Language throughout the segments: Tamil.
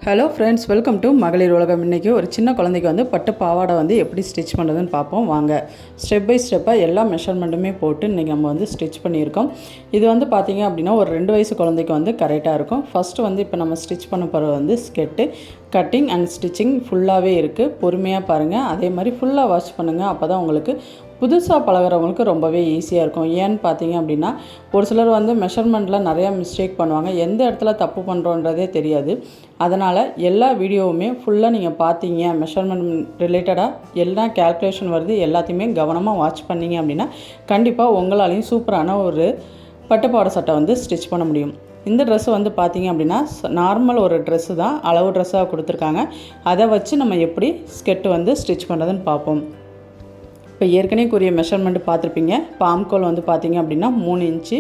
ஹலோ ஃப்ரெண்ட்ஸ், வெல்கம் டு மகளிர் உலகம். இன்றைக்கி ஒரு சின்ன குழந்தைக்கு வந்து பட்டு பாவாடை வந்து எப்படி ஸ்டிச் பண்ணுறதுன்னு பார்ப்போம் வாங்க. ஸ்டெப் பை ஸ்டெப்பாக எல்லா மெஷர்மெண்ட்டுமே போட்டு இன்றைக்கி நம்ம வந்து ஸ்டிச் பண்ணியிருக்கோம். இது வந்து பார்த்திங்க அப்படின்னா ஒரு 2 வயசு குழந்தைக்கு வந்து கரெக்டாக இருக்கும். ஃபஸ்ட்டு வந்து இப்போ நம்ம ஸ்டிச் பண்ண போகிறது வந்து ஸ்கெட்டு, கட்டிங் அண்ட் ஸ்டிச்சிங் ஃபுல்லாகவே இருக்குது. பொறுமையாக பாருங்கள், அதே மாதிரி ஃபுல்லாக வாட்ச் பண்ணுங்கள். அப்போ தான் உங்களுக்கு புதுசாக பழகிறவங்களுக்கு ரொம்பவே ஈஸியாக இருக்கும். ஏன்னு பார்த்தீங்க அப்படின்னா ஒரு சிலர் வந்து மெஷர்மெண்ட்டில் நிறையா மிஸ்டேக் பண்ணுவாங்க, எந்த இடத்துல தப்பு பண்ணுறோன்றதே தெரியாது. அதனால் எல்லா வீடியோவுமே ஃபுல்லாக நீங்கள் பார்த்தீங்க, மெஷர்மெண்ட் ரிலேட்டடாக எல்லா கேல்குலேஷன் வருது எல்லாத்தையுமே கவனமாக வாட்ச் பண்ணிங்க அப்படின்னா கண்டிப்பாக உங்களாலையும் சூப்பரான ஒரு பட்டுப்பாவாடை சட்டை வந்து ஸ்டிச் பண்ண முடியும். இந்த ட்ரெஸ்ஸு வந்து பார்த்திங்க அப்படின்னா நார்மல் ஒரு ட்ரெஸ்ஸு தான், அளவு ட்ரெஸ்ஸாக கொடுத்துருக்காங்க. அதை வச்சு நம்ம எப்படி ஸ்கெட்டு வந்து ஸ்டிச் பண்ணுறதுன்னு பார்ப்போம். இப்போ ஏற்கனவே கூறிய மெஷர்மெண்ட்டு பார்த்துருப்பீங்க. இப்போ ஆம்கோல் வந்து பார்த்திங்க அப்படின்னா 3 இன்ச்சு,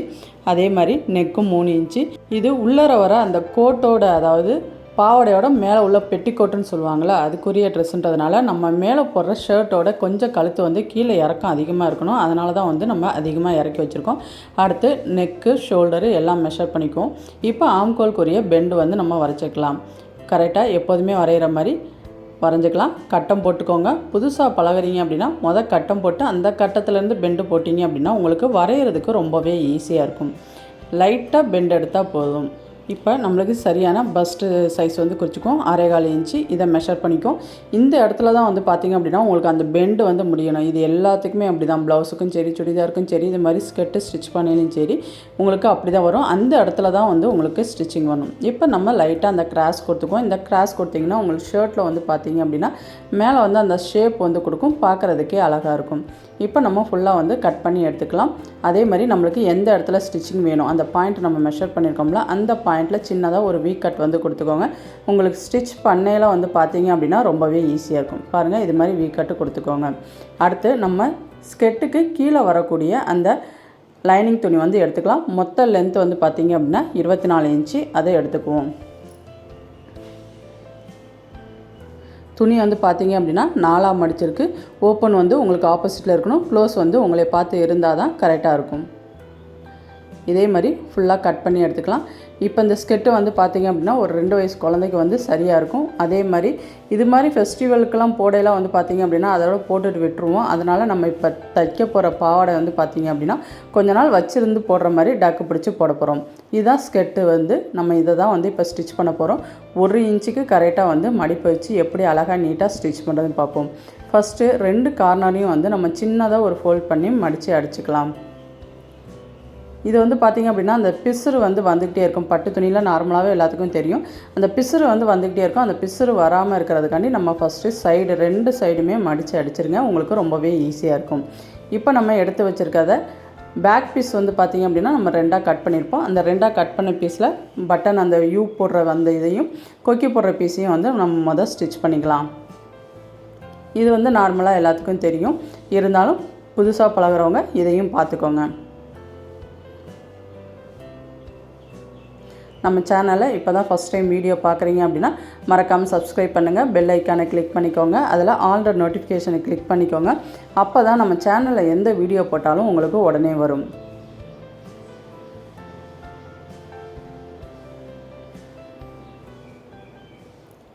அதே மாதிரி நெக்கும் 3 இன்ச்சு. இது உள்ளர வர அந்த கோட்டோட, அதாவது பாவாடையோட மேலே உள்ள பெட்டிக்கோட்டுன்னு சொல்லுவாங்களே, அதுக்குரிய ட்ரெஸ்ஸுன்றதுனால நம்ம மேலே போடுற ஷர்ட்டோட கொஞ்சம் கழுத்து வந்து கீழே இறக்கம் அதிகமாக இருக்கணும். அதனால தான் வந்து நம்ம அதிகமாக இறக்கி வச்சுருக்கோம். அடுத்து நெக்கு, ஷோல்டரு எல்லாம் மெஷர் பண்ணிக்குவோம். இப்போ ஆம்கோலுக்குரிய பெண்டு வந்து நம்ம வரைச்சிக்கலாம். கரெக்டாக எப்போதுமே வரைகிற மாதிரி வரைஞ்சிக்கலாம். கட்டம் போட்டுக்கோங்க. புதுசாக பழகுறீங்க அப்படின்னா கட்டம் போட்டு அந்த கட்டத்துலேருந்து பெண்டு போட்டிங்க அப்படின்னா உங்களுக்கு வரைகிறதுக்கு ரொம்பவே ஈஸியாக இருக்கும். லைட்டாக பெண்டு எடுத்தால் போதும். இப்போ நம்மளுக்கு சரியான பஸ்ட்டு சைஸ் வந்து குறிச்சிக்கும் 6.25 இன்ச்சு. இதை மெஷர் பண்ணிக்கும். இந்த இடத்துல தான் வந்து பார்த்திங்க அப்படின்னா உங்களுக்கு அந்த பெண்டு வந்து முடியணும். இது எல்லாத்துக்குமே அப்படி தான், ப்ளவுஸுக்கும் சரி, சுடிதாருக்கும் சரி, இது மாதிரி ஸ்கெட்டு ஸ்டிச் பண்ணிலும் சரி உங்களுக்கு அப்படி தான் வரும். அந்த இடத்துல தான் வந்து உங்களுக்கு ஸ்டிச்சிங் வரணும். இப்போ நம்ம லைட்டாக அந்த கிராஸ் கொடுத்துக்குவோம். இந்த கிராஸ் கொடுத்திங்கன்னா உங்களுக்கு ஷர்ட்டில் வந்து பார்த்திங்க அப்படின்னா மேலே வந்து அந்த ஷேப் வந்து கொடுக்கும், பார்க்குறதுக்கே அழகாக இருக்கும். இப்போ நம்ம ஃபுல்லாக வந்து கட் பண்ணி எடுத்துக்கலாம். அதே மாதிரி நம்மளுக்கு எந்த இடத்துல ஸ்டிச்சிங் வேணும் அந்த பாயிண்ட் நம்ம மெஷர் பண்ணியிருக்கோம்ல, அந்த பாயிண்டில் சின்னதாக ஒரு வீ கட் வந்து கொடுத்துக்கோங்க. உங்களுக்கு ஸ்டிச் பண்ணையில் வந்து பார்த்தீங்க அப்படின்னா ரொம்பவே ஈஸியாக இருக்கும். பாருங்கள், இது மாதிரி வீ கட்டு கொடுத்துக்கோங்க. அடுத்து நம்ம ஸ்கெட்டுக்கு கீழே வரக்கூடிய அந்த லைனிங் துணி வந்து எடுத்துக்கலாம். மொத்த லென்த் வந்து பார்த்திங்க அப்படின்னா 24 இன்ச்சு. அதை எடுத்துக்குவோம். துணி வந்து பார்த்திங்க அப்படின்னா 4ஆக மடிச்சிருக்கு. ஓப்பன் வந்து உங்களுக்கு ஆப்போசிட்டில் இருக்கணும், க்ளோஸ் வந்து உங்களை பார்த்து இருந்தால் தான் கரெக்டாக இருக்கும். இதே மாதிரி ஃபுல்லாக கட் பண்ணி எடுத்துக்கலாம். இப்போ இந்த ஸ்கெட்டு வந்து பார்த்திங்க அப்படின்னா ஒரு 2 வயசு குழந்தைக்கு வந்து சரியாக இருக்கும். அதே மாதிரி இது மாதிரி ஃபெஸ்டிவலுக்கெல்லாம் போடையெல்லாம் வந்து பார்த்திங்க அப்படின்னா அதோட போட்டுட்டு விட்டுருவோம். அதனால் நம்ம இப்போ தைக்க போகிற பாவாடை வந்து பார்த்திங்க அப்படின்னா கொஞ்ச நாள் வச்சுருந்து போடுற மாதிரி டக்கு பிடிச்சி போட போகிறோம். இதுதான் ஸ்கெட்டு வந்து நம்ம இதை தான் வந்து இப்போ ஸ்டிச் பண்ண போகிறோம். 1 இன்ச்சுக்கு கரெக்டாக வந்து மடிப்பு வச்சு எப்படி அழகாக நீட்டாக ஸ்டிச் பண்ணுறதுன்னு பார்ப்போம். ஃபஸ்ட்டு 2 கார்னரையும் வந்து நம்ம சின்னதாக ஒரு ஃபோல்ட் பண்ணி மடித்து அடிச்சுக்கலாம். இது வந்து பார்த்திங்க அப்படின்னா அந்த பிசுறு வந்து வந்துக்கிட்டே இருக்கும். பட்டு துணியில் நார்மலாகவே எல்லாத்துக்கும் தெரியும், அந்த பிசுறு வந்து வந்துக்கிட்டே இருக்கும். அந்த பிசுறு வராமல் இருக்கிறதுக்காண்டி நம்ம ஃபஸ்ட்டு சைடு 2 சைடுமே மடித்து அடிச்சிருங்க. உங்களுக்கு ரொம்பவே ஈஸியாக இருக்கும். இப்போ நம்ம எடுத்து வச்சுருக்கத பேக் பீஸ் வந்து பார்த்திங்க அப்படின்னா நம்ம 2ஆக கட் பண்ணியிருப்போம். அந்த 2ஆக கட் பண்ண பீஸில் பட்டன் அந்த யூ போடுற அந்த இதையும் கொக்கி போடுற பீஸையும் வந்து நம்ம ஸ்டிச் பண்ணிக்கலாம். இது வந்து நார்மலாக எல்லாத்துக்கும் தெரியும், இருந்தாலும் புதுசாக பழகிறவங்க இதையும் பார்த்துக்கோங்க. நம்ம சேனலை இப்போ தான் ஃபஸ்ட் டைம் வீடியோ பார்க்குறீங்க அப்படின்னா மறக்காமல் சப்ஸ்கிரைப் பண்ணுங்கள், பெல் ஐக்கானை கிளிக் பண்ணிக்கோங்க, அதில் ஆல்ரெடி நோட்டிஃபிகேஷனை கிளிக் பண்ணிக்கோங்க. அப்போ தான் நம்ம சேனலில் எந்த வீடியோ போட்டாலும் உங்களுக்கு உடனே வரும்.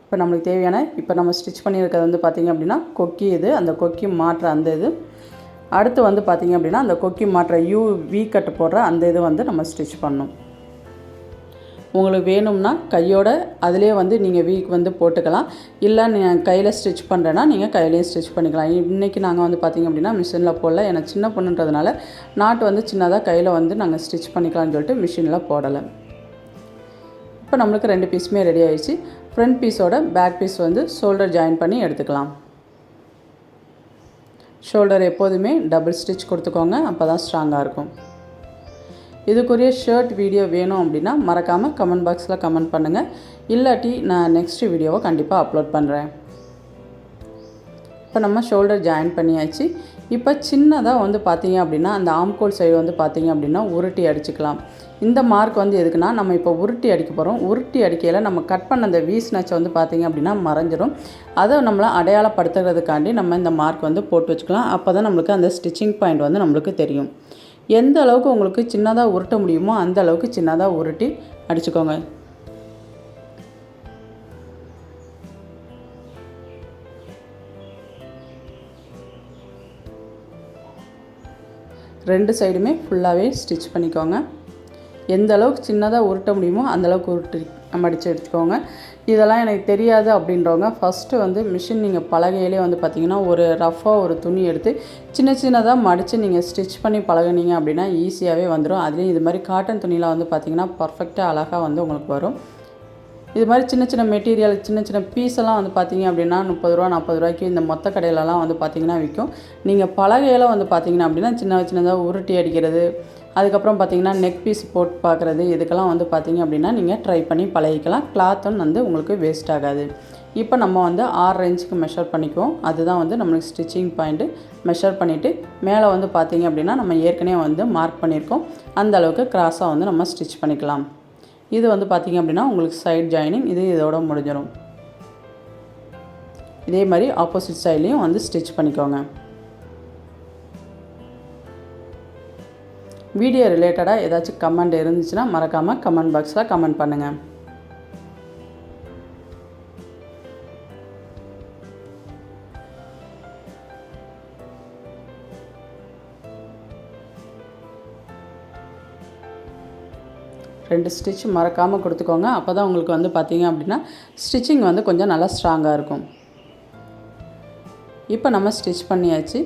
இப்போ நம்மளுக்கு தேவையான இப்போ நம்ம ஸ்டிச் பண்ணியிருக்கிறது வந்து பார்த்திங்க அப்படின்னா கொக்கி, இது அந்த கொக்கி மாற்ற அந்த இது. அடுத்து வந்து பார்த்திங்க அப்படின்னா அந்த கொக்கி மாற்ற யூ வீ கட்டு போடுற அந்த இது வந்து நம்ம ஸ்டிச் பண்ணணும். உங்களுக்கு வேணும்னா கையோட அதிலே வந்து நீங்கள் வீக் வந்து போட்டுக்கலாம். இல்லை நீங்கள் கையில் ஸ்டிச் பண்ணுறேன்னா நீங்கள் கையிலேயே ஸ்டிச் பண்ணிக்கலாம். இன்றைக்கி நாங்கள் வந்து பார்த்திங்க அப்படின்னா மிஷினில் போடல, எனக்கு சின்ன பொண்ணுன்றதுனால நாட்டு வந்து சின்னதாக கையில் வந்து நாங்கள் ஸ்டிச் பண்ணிக்கலாம்னு சொல்லிட்டு மிஷினில் போடலை. இப்போ நம்மளுக்கு 2 பீஸுமே ரெடி ஆகிடுச்சு. ஃப்ரண்ட் பீஸோட பேக் பீஸ் வந்து ஷோல்டர் ஜாயின் பண்ணி எடுத்துக்கலாம். ஷோல்டர் எப்போதுமே டபுள் ஸ்டிச் கொடுத்துக்கோங்க, அப்போ தான் ஸ்ட்ராங்காக இருக்கும். இதுக்குரிய ஷர்ட் வீடியோ வேணும் அப்படின்னா மறக்காமல் கமெண்ட் பாக்ஸில் கமெண்ட் பண்ணுங்கள். இல்லாட்டி நான் நெக்ஸ்ட் வீடியோவை கண்டிப்பாக அப்லோட் பண்ணுறேன். இப்போ நம்ம ஷோல்டர் ஜாயின் பண்ணியாச்சு. இப்போ சின்னதாக வந்து பார்த்திங்க அப்படின்னா அந்த ஆம்கோல் சைடு வந்து பார்த்திங்க அப்படின்னா உருட்டி அடிச்சுக்கலாம். இந்த மார்க் வந்து எதுக்குன்னா நம்ம இப்போ உருட்டி அடிக்க போகிறோம். உருட்டி அடிக்கையில் நம்ம கட் பண்ண அந்த வீ ஸ்னச்சை வந்து பார்த்திங்க அப்படின்னா மறைஞ்சிடும். அதை நம்மளை அடையாளப்படுத்துறதுக்காண்டி நம்ம இந்த மார்க் வந்து போட்டு வச்சுக்கலாம். அப்போ தான் நம்மளுக்கு அந்த ஸ்டிச்சிங் பாயிண்ட் வந்து நம்மளுக்கு தெரியும். எந்த அளவுக்கு உங்களுக்கு சின்னதாக உருட்ட முடியுமோ அந்த அளவுக்கு சின்னதாக உருட்டி அடிச்சுக்கோங்க. 2 சைடுமே ஃபுல்லாகவே ஸ்டிச் பண்ணிக்கோங்க. எந்த அளவுக்கு சின்னதாக உருட்ட முடியுமோ அந்தளவுக்கு உருட்டி மடித்து எடுத்துக்கோங்க. இதெல்லாம் எனக்கு தெரியாது அப்படின்றவங்க ஃபஸ்ட்டு வந்து மிஷின் நீங்கள் பலகையிலே வந்து பார்த்திங்கன்னா ஒரு ரஃப்பாக ஒரு துணி எடுத்து சின்ன சின்னதாக மடித்து நீங்கள் ஸ்டிச் பண்ணி பழகுனீங்க அப்படின்னா ஈஸியாகவே வந்துடும். அதுலேயும் இது மாதிரி காட்டன் துணியில் வந்து பார்த்திங்கன்னா பர்ஃபெக்டாக அழகாக வந்து உங்களுக்கு வரும். இது மாதிரி சின்ன சின்ன மெட்டீரியல் சின்ன சின்ன பீஸெல்லாம் வந்து பார்த்திங்க அப்படின்னா 30 ரூபா 40 ரூபாய்க்கு இந்த மொத்த கடையிலலாம் வந்து பார்த்திங்கன்னா விற்கும். நீங்கள் பலகையில் வந்து பார்த்திங்கன்னா அப்படின்னா சின்னதாக உருட்டி அடிக்கிறது, அதுக்கப்புறம் பார்த்திங்கன்னா நெக் பீஸ் போட்டு பார்க்குறது, இதுக்கெல்லாம் வந்து பார்த்திங்க அப்படின்னா நீங்கள் ட்ரை பண்ணி பழகிக்கலாம். கிளாத்தும் வந்து உங்களுக்கு வேஸ்ட் ஆகாது. இப்போ நம்ம வந்து 6 இன்ச்சுக்கு மெஷர் பண்ணிக்குவோம். அதுதான் வந்து நம்மளுக்கு ஸ்டிச்சிங் பாயிண்ட்டு. மெஷர் பண்ணிவிட்டு மேலே வந்து பார்த்திங்க அப்படின்னா நம்ம ஏற்கனவே வந்து மார்க் பண்ணியிருக்கோம். அந்த அளவுக்கு கிராஸாக வந்து நம்ம ஸ்டிச் பண்ணிக்கலாம். இது வந்து பார்த்திங்க அப்படின்னா உங்களுக்கு சைட் ஜாயினிங் இது இதோட முடிஞ்சிடும். இதே மாதிரி ஆப்போசிட் சைட்லேயும் வந்து ஸ்டிச் பண்ணிக்கோங்க. வீடியோ ரிலேட்டடாக ஏதாச்சும் கமெண்ட் இருந்துச்சுன்னா மறக்காமல் கமெண்ட் பாக்ஸில் கமெண்ட் பண்ணுங்கள். ரெண்டு ஸ்டிச் மறக்காமல் கொடுத்துக்கோங்க. அப்போ தான் உங்களுக்கு வந்து பார்த்திங்க அப்படின்னா ஸ்டிச்சிங் வந்து கொஞ்சம் நல்லா ஸ்ட்ராங்காக இருக்கும். இப்போ நம்ம ஸ்டிச் பண்ணியாச்சு.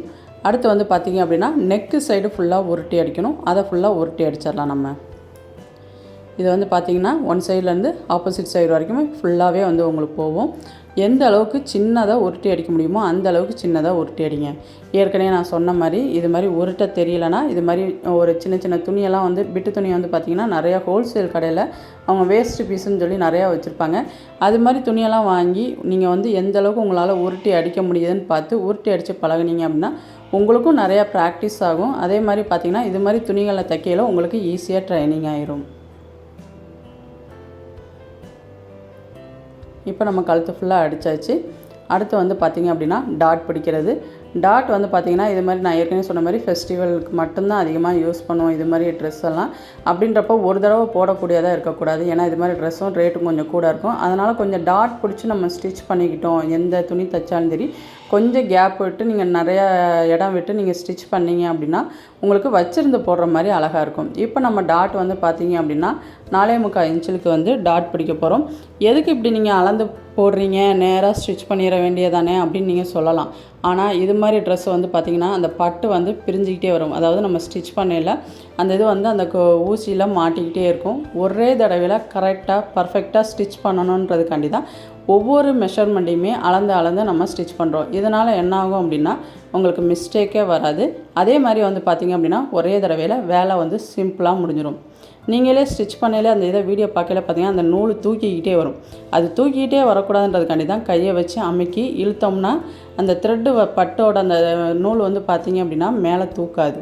அடுத்து வந்து பார்த்திங்க அப்படின்னா நெக்கு சைடு ஃபுல்லாக உருட்டி அடிக்கணும். அதை ஃபுல்லாக உருட்டி அடிச்சிடலாம். நம்ம இது வந்து பார்த்திங்கன்னா ஒன் சைட்லேருந்து ஆப்போசிட் சைடு வரைக்குமே ஃபுல்லாகவே வந்து உங்களுக்கு போகும். எந்த அளவுக்கு சின்னதாக உருட்டி அடிக்க முடியுமோ அந்த அளவுக்கு சின்னதாக உருட்டி அடிங்க. ஏற்கனவே நான் சொன்ன மாதிரி இது மாதிரி உருட்ட தெரியலனா இது மாதிரி ஒரு சின்ன சின்ன துணியெல்லாம் வந்து பிட்டு துணி வந்து பார்த்திங்கன்னா நிறையா ஹோல்சேல் கடையில் அவங்க வேஸ்ட்டு பீஸுன்னு சொல்லி நிறையா வச்சுருப்பாங்க. அது மாதிரி துணியெல்லாம் வாங்கி நீங்கள் வந்து எந்த அளவுக்கு உங்களால் உருட்டி அடிக்க முடியுதுன்னு பார்த்து உருட்டி அடித்து பழகுனீங்க அப்படின்னா உங்களுக்கும் நிறையா ப்ராக்டிஸ் ஆகும். அதே மாதிரி பார்த்திங்கன்னா இது மாதிரி துணிகளை தைக்கையில் உங்களுக்கு ஈஸியாக ட்ரைனிங் ஆயிரும். இப்போ நம்ம கழுத்து ஃபுல்லாக அடித்தாச்சு. அடுத்து வந்து பார்த்திங்க அப்படின்னா டாட் பிடிக்கிறது. டாட் வந்து பார்த்திங்கன்னா இது மாதிரி நான் ஏற்கனவே சொன்ன மாதிரி ஃபெஸ்டிவலுக்கு மட்டும்தான் அதிகமாக யூஸ் பண்ணுவோம் இது மாதிரி ட்ரெஸ் எல்லாம். அப்படின்றப்போ ஒரு தடவை போடக்கூடியதாக இருக்கக்கூடாது. ஏன்னா இது மாதிரி ட்ரெஸ்ஸும் ரேட்டும் கொஞ்சம் கூட இருக்கும். அதனால் கொஞ்சம் டாட் பிடிச்சி நம்ம ஸ்டிச் பண்ணிக்கிட்டோம். எந்த துணி தைச்சாலும் சரி கொஞ்சம் கேப் விட்டு நீங்கள் நிறையா இடம் விட்டு நீங்கள் ஸ்டிச் பண்ணிங்க அப்படின்னா உங்களுக்கு வச்சுருந்து போடுற மாதிரி அழகாக இருக்கும். இப்போ நம்ம டாட் வந்து பார்த்திங்க அப்படின்னா 4.25 இன்ச்சுக்கு வந்து டாட் பிடிக்க போகிறோம். எதுக்கு இப்படி நீங்கள் அளந்து போடுறீங்க, நேராக ஸ்டிச் பண்ணிட வேண்டியதானே அப்படின்னு நீங்கள் சொல்லலாம். ஆனால் இது மாதிரி ட்ரெஸ் வந்து பார்த்திங்கன்னா அந்த பட்டு வந்து பிரிஞ்சிக்கிட்டே வரும். அதாவது நம்ம ஸ்டிச் பண்ணல அந்த இது வந்து அந்த ஊசியில் மாட்டிக்கிட்டே இருக்கும். ஒரே தடவையில் கரெக்டாக பர்ஃபெக்டாக ஸ்டிச் பண்ணணுன்றதுக்காண்டி தான் ஒவ்வொரு மெஷர்மெண்ட்டையுமே அளந்து நம்ம ஸ்டிச் பண்ணுறோம். இதனால் என்ன ஆகும் அப்படின்னா உங்களுக்கு மிஸ்டேக்கே வராது. அதே மாதிரி வந்து பார்த்திங்க அப்படின்னா ஒரே தடவையில் வேலை வந்து சிம்பிளாக முடிஞ்சிடும். நீங்களே ஸ்டிச் பண்ணல அந்த இதை வீடியோ பார்க்கல பார்த்திங்கன்னா அந்த நூல் தூக்கிக்கிட்டே வரும். அது தூக்கிக்கிட்டே வரக்கூடாதுன்றதுக்காண்டி தான் கையை வச்சு அமுக்கி இழுத்தோம்னா அந்த த்ரெட்டு பட்டோட அந்த நூல் வந்து பார்த்திங்க அப்படின்னா மேலே தூக்காது.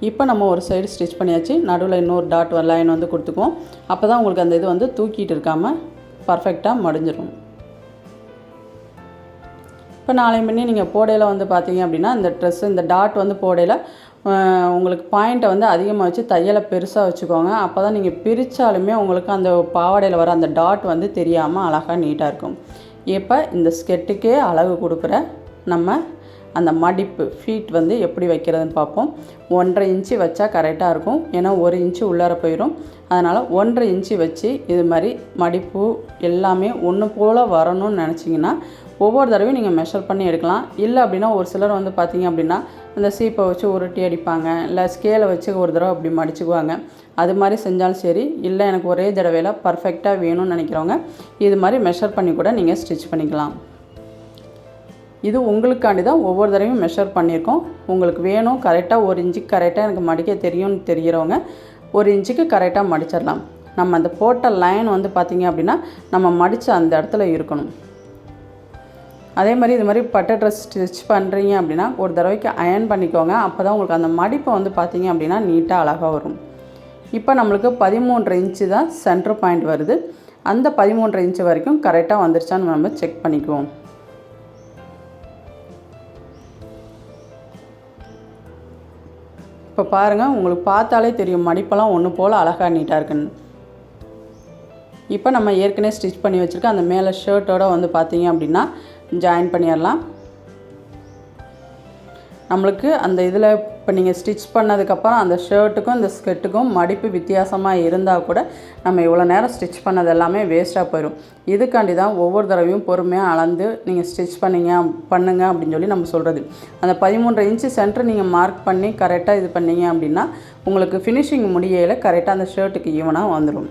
இப்போ நம்ம ஒரு சைடு ஸ்டிச் பண்ணியாச்சு. நடுவில் இன்னொரு டாட் லைன் வந்து கொடுத்துக்குவோம். அப்போ தான் உங்களுக்கு அந்த இது வந்து தூக்கிட்டு இருக்காமல் பர்ஃபெக்டாக மடிஞ்சிடும். இப்போ நாளை முன்னே நீங்கள் போடையில் வந்து பார்த்தீங்க அப்படின்னா இந்த ட்ரெஸ்ஸு இந்த டாட் வந்து போடையில் உங்களுக்கு பாயிண்ட்டை வந்து அதிகமாக வச்சு தையலை பெருசாக வச்சுக்கோங்க. அப்போ தான் நீங்கள் பிரித்தாலுமே உங்களுக்கு அந்த பாவாடையில் வர அந்த டாட் வந்து தெரியாமல் அழகாக நீட்டாக இருக்கும். இப்போ இந்த ஸ்கெட்டுக்கே அழகு கொடுக்குற நம்ம அந்த மடிப்பு ஃபீட் வந்து எப்படி வைக்கிறதுன்னு பார்ப்போம். 1.5 இன்ச்சு வச்சா கரெக்டாக இருக்கும். ஏன்னா 1 இன்ச்சு உள்ளார போயிடும். அதனால் 1.5 இன்ச்சு வச்சு இது மாதிரி மடிப்பு எல்லாமே ஒன்று போல் வரணும்னு நினச்சிங்கன்னா ஒவ்வொரு தடவையும் நீங்கள் மெஷர் பண்ணி எடுக்கலாம். இல்லை அப்படின்னா ஒரு சிலர் வந்து பார்த்திங்க அப்படின்னா அந்த சீப்பை வச்சு உருட்டி அடிப்பாங்க, இல்லை ஸ்கேலை வச்சு ஒரு தடவை அப்படி மடிச்சுக்குவாங்க. அது மாதிரி செஞ்சாலும் சரி. இல்லை எனக்கு ஒரே தடவையில் பர்ஃபெக்டாக வேணும்னு நினைக்கிறவங்க இது மாதிரி மெஷர் பண்ணி கூட நீங்கள் ஸ்டிச் பண்ணிக்கலாம். இது உங்களுக்காண்டி தான் ஒவ்வொரு தடவையும் மெஷர் பண்ணியிருக்கோம். உங்களுக்கு வேணும் கரெக்டாக 1 இன்ச்சுக்கு கரெக்டாக எனக்கு மடிக்க தெரியும்னு தெரிகிறவங்க 1 இன்ச்சுக்கு கரெக்டாக மடிச்சிடலாம். நம்ம அந்த போட்ட லைன் வந்து பார்த்திங்க அப்படின்னா நம்ம மடித்த அந்த இடத்துல இருக்கணும். அதே மாதிரி இது மாதிரி பட்டை ட்ரெஸ் ஸ்டிச் பண்ணுறீங்க அப்படின்னா ஒரு தடவைக்கு அயர்ன் பண்ணிக்கோங்க. அப்போ தான் உங்களுக்கு அந்த மடிப்பை வந்து பார்த்திங்க அப்படின்னா நீட்டாக அழகாக வரும். இப்போ நம்மளுக்கு 13.5 இன்ச்சு தான் சென்டர் பாயிண்ட் வருது. அந்த 13.5 இன்ச்சு வரைக்கும் கரெக்டாக வந்துருச்சான்னு நம்ம செக் பண்ணிக்குவோம். இப்போ பாருங்கள், உங்களுக்கு பார்த்தாலே தெரியும் மடிப்பெல்லாம் ஒன்று போல் அழகாக நீட்டாக இருக்குன்னு. இப்போ நம்ம ஏற்கனவே ஸ்டிச் பண்ணி வச்சுருக்க அந்த மேலே ஷர்ட்டோடு வந்து பார்த்திங்க அப்படின்னா ஜாயின் பண்ணிடலாம். நம்மளுக்கு அந்த இதில் இப்போ நீங்கள் ஸ்டிச் பண்ணதுக்கப்புறம் அந்த ஷர்ட்டுக்கும் இந்த ஸ்கர்ட்டுக்கும் மடிப்பு வித்தியாசமாக இருந்தால் கூட நம்ம இவ்வளோ நேரம் ஸ்டிச் பண்ணது எல்லாமே வேஸ்ட்டாக போயிடும். இதுக்காண்டி தான் ஒவ்வொரு தடவையும் பொறுமையாக அளந்து நீங்கள் ஸ்டிச் பண்ணுங்க அப்படின்னு சொல்லி நம்ம சொல்கிறது. அந்த 13.5 இன்ச்சு சென்டர் நீங்கள் மார்க் பண்ணி கரெக்டாக இது பண்ணீங்க அப்படின்னா உங்களுக்கு ஃபினிஷிங் முடியல கரெக்டாக அந்த ஷர்ட்டுக்கு ஈவனாக வந்துடும்.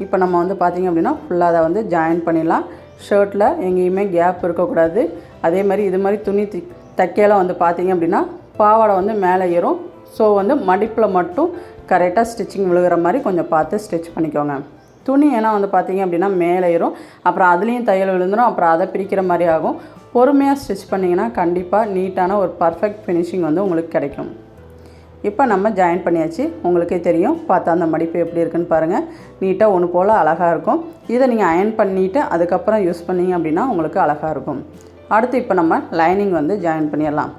இப்போ நம்ம வந்து பார்த்திங்க அப்படின்னா ஃபுல்லாக அதை வந்து ஜாயின் பண்ணிடலாம். ஷர்ட்டில் எங்கேயுமே கேப் இருக்கக்கூடாது. அதே மாதிரி இது மாதிரி துணி தைக்கையில் வந்து பார்த்திங்க அப்படின்னா பாவாடை வந்து மேலே ஏறும். ஸோ வந்து மடிப்பில் மட்டும் கரெக்டாக ஸ்டிச்சிங் விழுகிற மாதிரி கொஞ்சம் பார்த்து ஸ்டிச் பண்ணிக்கோங்க. துணி ஏன்னா வந்து பார்த்திங்க அப்படின்னா மேலே ஏறும், அப்புறம் அதுலேயும் தையல் விழுந்துடும், அப்புறம் அதை பிரிக்கிற மாதிரி ஆகும். பொறுமையாக ஸ்டிச் பண்ணிங்கன்னா கண்டிப்பாக நீட்டான ஒரு பர்ஃபெக்ட் ஃபினிஷிங் வந்து உங்களுக்கு கிடைக்கும். இப்போ நம்ம ஜாயின் பண்ணியாச்சு. உங்களுக்கே தெரியும், பார்த்தா அந்த மடிப்பு எப்படி இருக்குன்னு பாருங்கள். நீட்டாக ஒன்று போல் அழகாக இருக்கும். இதை நீங்கள் அயர்ன் பண்ணிவிட்டு அதுக்கப்புறம் யூஸ் பண்ணிங்க அப்படின்னா உங்களுக்கு அழகாக இருக்கும். அடுத்து இப்போ நம்ம லைனிங் வந்து ஜாயின் பண்ணிடலாம்.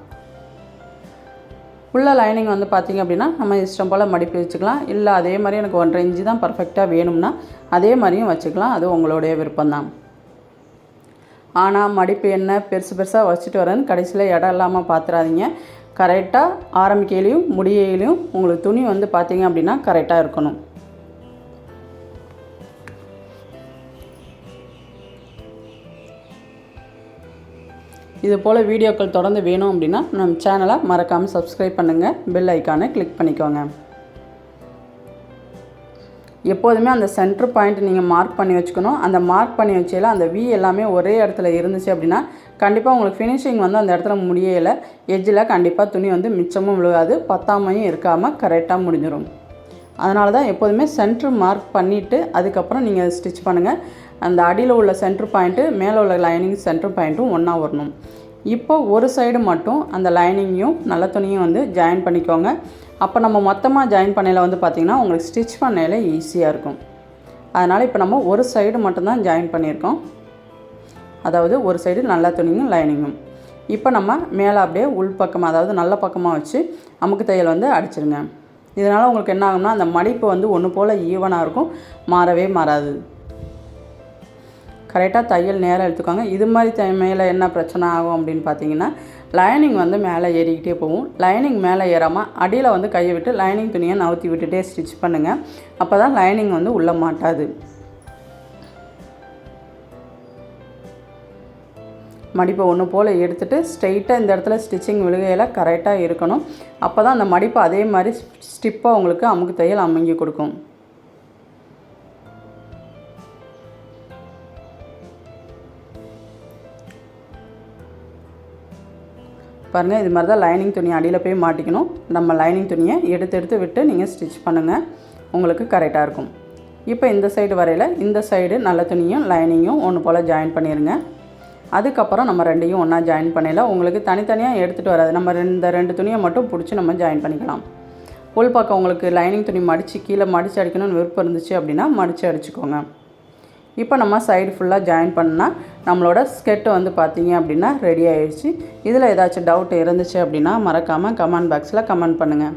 உள்ள லைனிங் வந்து பார்த்திங்க அப்படின்னா நம்ம இஷ்டம் போல் மடிப்பு வச்சுக்கலாம். இல்லை அதே மாதிரி எனக்கு 1.5 இன்ச்சு தான் பர்ஃபெக்டாக வேணும்னா அதே மாதிரியும் வச்சுக்கலாம். அது உங்களுடைய விருப்பம்தான். ஆனால் மடிப்பு என்ன பெருசு பெருசாக வச்சுட்டு வரேன்னு கடைசியில் இடம் இல்லாமல் பார்த்துறாதீங்க. கரெக்டாக ஆரம்பிக்கையிலையும் முடியையிலையும் உங்களுக்கு துணி வந்து பார்த்திங்க அப்படின்னா கரெக்டாக இருக்கணும். இது போல் வீடியோக்கள் தொடர்ந்து வேணும் அப்படின்னா நம்ம சேனலை மறக்காமல் சப்ஸ்கிரைப் பண்ணுங்கள். பெல் ஐக்கானை கிளிக் பண்ணிக்கோங்க. எப்போதுமே அந்த சென்டர் பாயிண்ட் நீங்கள் மார்க் பண்ணி வச்சுக்கணும். அந்த மார்க் பண்ணி வச்சையில் அந்த வி எல்லாமே ஒரே இடத்துல இருந்துச்சு அப்படின்னா கண்டிப்பாக உங்களுக்கு ஃபினிஷிங் வந்து அந்த இடத்துல முடியலை. எட்ஜில் கண்டிப்பாக துணி வந்து மிச்சமும் விழுகாது, பத்தாமையும் இருக்காமல் கரெக்டாக முடிஞ்சிடும். அதனால தான் எப்போதுமே சென்ட்ரு மார்க் பண்ணிவிட்டு அதுக்கப்புறம் நீங்கள் ஸ்டிச் பண்ணுங்கள். அந்த அடியில் உள்ள சென்ட்ரு பாயிண்ட்டு மேலே உள்ள லைனிங் சென்ட்ரு பாயிண்ட்டும் ஒன்றா வரணும். இப்போ ஒரு சைடு மட்டும் அந்த லைனிங்கையும் நல்ல துணியும் வந்து ஜாயின் பண்ணிக்கோங்க. அப்போ நம்ம மொத்தமாக ஜாயின் பண்ணையில் வந்து பார்த்திங்கன்னா உங்களுக்கு ஸ்டிச் பண்ணையில் ஈஸியாக இருக்கும். அதனால் இப்போ நம்ம ஒரு சைடு மட்டும்தான் ஜாயின் பண்ணியிருக்கோம். அதாவது ஒரு சைடு நல்ல துணியும் லைனிங்கும். இப்போ நம்ம மேலே அப்படியே உள் பக்கமாக அதாவது நல்ல பக்கமாக வச்சு அமுக்கு தையல் வந்து அடிச்சிருங்க. இதனால் உங்களுக்கு என்ன ஆகும்னா அந்த மடிப்பு வந்து ஒன்று போல் ஈவனாக இருக்கும், மாறவே மாறாது. கரெக்டாக தையல் நேரம் எடுத்துக்கோங்க. இது மாதிரி மேலே என்ன பிரச்சனை ஆகும் அப்படின்னு பார்த்தீங்கன்னா லைனிங் வந்து மேலே ஏறிக்கிட்டே போகும். லைனிங் மேலே ஏறாமல் அடியில் வந்து கையை விட்டு லைனிங் துணியை நவுத்தி விட்டுட்டே ஸ்டிச் பண்ணுங்கள். அப்போ தான் லைனிங் வந்து உள்ளே மாட்டாது. மடிப்பை ஒன்று போல் எடுத்துகிட்டு ஸ்ட்ரெயிட்டாக இந்த இடத்துல ஸ்டிச்சிங் விழுகையில் கரெக்டாக இருக்கணும். அப்போ தான் அந்த மடிப்பு அதே மாதிரி ஸ்டிப்பாக உங்களுக்கு அமுக்கு தையல் அமுங்கி கொடுக்கும். பாருங்கள், இது மாதிரி தான் லைனிங் துணி அடியில் போய் மாட்டிக்கணும். நம்ம லைனிங் துணியை எடுத்து விட்டு நீங்கள் ஸ்டிச் பண்ணுங்கள், உங்களுக்கு கரெக்டாக இருக்கும். இப்போ இந்த சைடு வரையில் இந்த சைடு நல்ல துணியும் லைனிங்கும் ஒன்று போல் ஜாயின் பண்ணிடுங்க. அதுக்கப்புறம் நம்ம ரெண்டையும் ஒன்றா ஜாயின் பண்ணல உங்களுக்கு தனித்தனியாக எடுத்துகிட்டு வராது. நம்ம இந்த 2 துணியை மட்டும் பிடிச்சி நம்ம ஜாயின் பண்ணிக்கலாம். உள் பக்கம் உங்களுக்கு லைனிங் துணி மடித்து கீழே மடித்து அடிக்கணும்னு விருப்பம் இருந்துச்சு அப்படின்னா மடித்து அடிச்சுக்கோங்க. இப்போ நம்ம சைடு ஃபுல்லாக ஜாயின் பண்ணால் நம்மளோட ஸ்கெட்டு வந்து பார்த்திங்க அப்படின்னா ரெடி ஆகிடுச்சு. இதில் ஏதாச்சும் டவுட் இருந்துச்சு அப்படின்னா மறக்காமல் கமெண்ட் பாக்ஸில் கமெண்ட் பண்ணுங்கள்.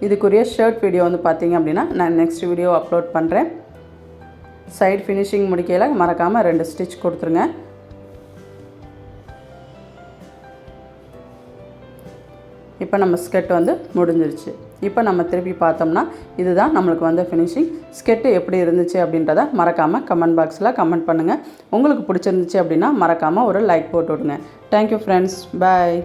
இதுக்குரிய ஷர்ட் வீடியோ வந்து பார்த்திங்க அப்படின்னா நான் நெக்ஸ்ட் வீடியோ அப்லோட் பண்ணுறேன். சைடு ஃபினிஷிங் முடிக்கையில் மறக்காமல் 2 ஸ்டிச் கொடுத்துருங்க. இப்போ நம்ம ஸ்கெட் வந்து முடிஞ்சிருச்சு. இப்போ நம்ம திருப்பி பார்த்தோம்னா இதுதான் நம்மளுக்கு வந்த ஃபினிஷிங். ஸ்கெட்டு எப்படி இருந்துச்சு அப்படின்றத மறக்காமல் கமெண்ட் பாக்ஸில் கமெண்ட் பண்ணுங்கள். உங்களுக்கு பிடிச்சிருந்துச்சு அப்படின்னா மறக்காமல் ஒரு லைக் போட்டு விடுங்க. தேங்க்யூ ஃப்ரெண்ட்ஸ், பாய்.